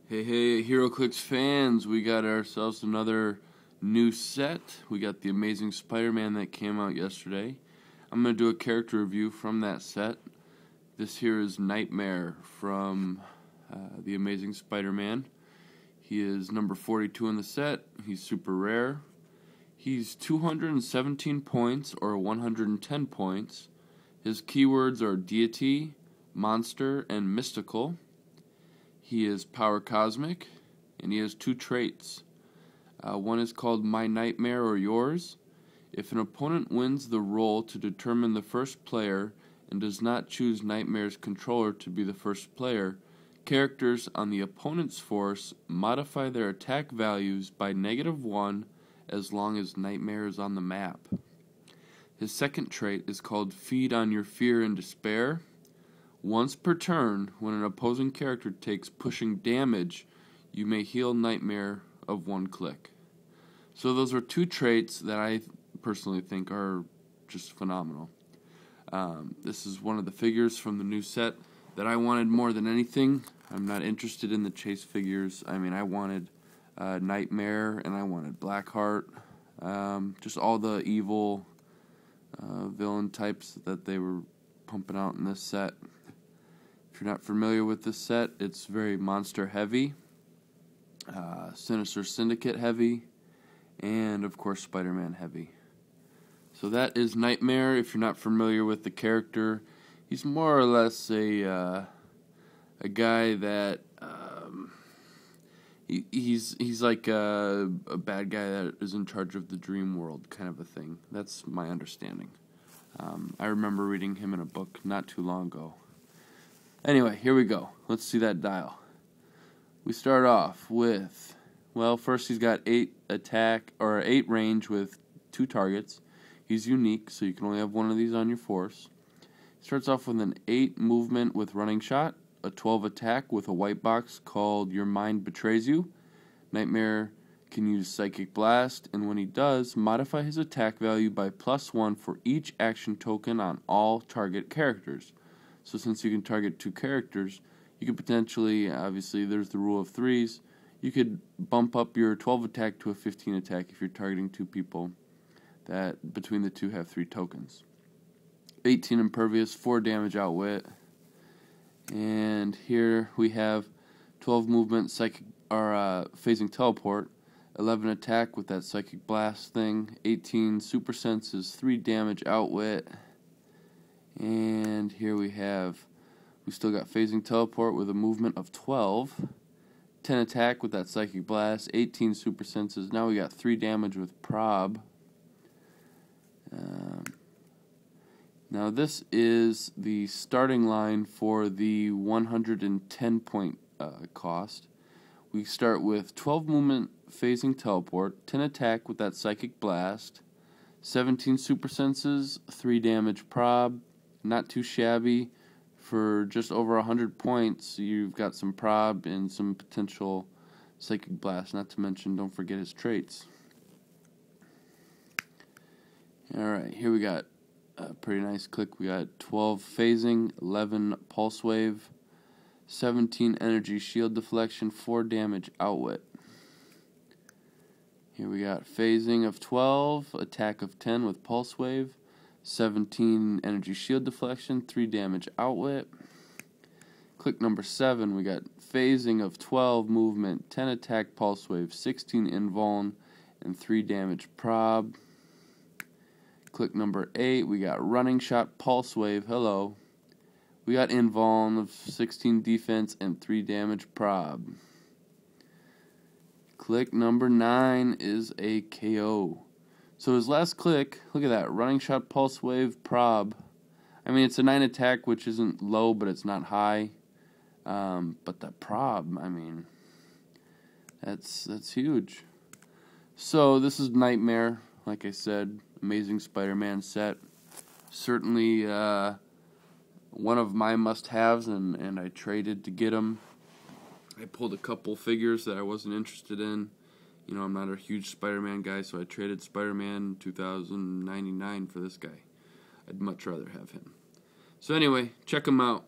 Hey, Heroclix fans, we got ourselves another new set. We got the Amazing Spider-Man that came out yesterday. I'm going to do a character review from that set. This here is Nightmare from the Amazing Spider-Man. He is number 42 in the set. He's super rare. He's 217 points or 110 points. His keywords are deity, monster, and mystical. He is power cosmic, and he has two traits. One is called My Nightmare or Yours. If an opponent wins the roll to determine the first player and does not choose Nightmare's controller to be the first player, characters on the opponent's force modify their attack values by -1 as long as Nightmare is on the map. His second trait is called Feed on Your Fear and Despair. Once per turn, when an opposing character takes pushing damage, you may heal Nightmare of 1 click. So those are two traits that I personally think are just phenomenal. This is one of the figures from the new set that I wanted more than anything. I'm not interested in the chase figures. I mean, I wanted Nightmare and I wanted Blackheart. Just all the evil villain types that they were pumping out in this set. If you're not familiar with this set, it's very monster heavy, Sinister Syndicate heavy, and of course Spider-Man heavy. So that is Nightmare. If you're not familiar with the character, he's more or less a guy that he's like a bad guy that is in charge of the dream world, kind of a thing. That's my understanding. I remember reading him in a book not too long ago. Anyway, here we go. Let's see that dial. We start off with, well, first he's got 8 attack or 8 range with 2 targets. He's unique, so you can only have one of these on your force. He starts off with an 8 movement with running shot, a 12 attack with a white box called Your Mind Betrays You. Nightmare can use Psychic Blast, and when he does, modify his attack value by +1 for each action token on all target characters. So since you can target 2 characters, you could potentially, obviously there's the rule of 3s, you could bump up your 12 attack to a 15 attack if you're targeting 2 people that between the two have 3 tokens. 18 impervious, 4 damage outwit. And here we have 12 movement, psychic or phasing teleport, 11 attack with that psychic blast thing, 18 super senses, 3 damage outwit. And here we still got phasing teleport with a movement of 12, 10 attack with that psychic blast, 18 super senses. Now we got 3 damage with prob. Now this is the starting line for the 110 point cost. We start with 12 movement phasing teleport, 10 attack with that psychic blast, 17 super senses, 3 damage prob. Not too shabby. For just over 100 points, you've got some prob and some potential psychic blast. Not to mention, don't forget his traits. Alright, here we got a pretty nice click. We got 12 phasing, 11 pulse wave, 17 energy shield deflection, 4 damage outwit. Here we got phasing of 12, attack of 10 with pulse wave, 17 energy shield deflection, 3 damage outwit. Click number 7, we got phasing of 12 movement, 10 attack pulse wave, 16 invuln, and 3 damage prob. Click number 8, we got running shot pulse wave, hello. We got invuln of 16 defense and 3 damage prob. Click number 9 is a KO. So his last click, look at that, running shot, pulse wave, prob. I mean, it's a 9 attack, which isn't low, but it's not high. But the prob, I mean, that's huge. So this is Nightmare, like I said, Amazing Spider-Man set. Certainly one of my must-haves, and I traded to get him. I pulled a couple figures that I wasn't interested in. You know, I'm not a huge Spider-Man guy, so I traded Spider-Man 2099 for this guy. I'd much rather have him. So anyway, check him out.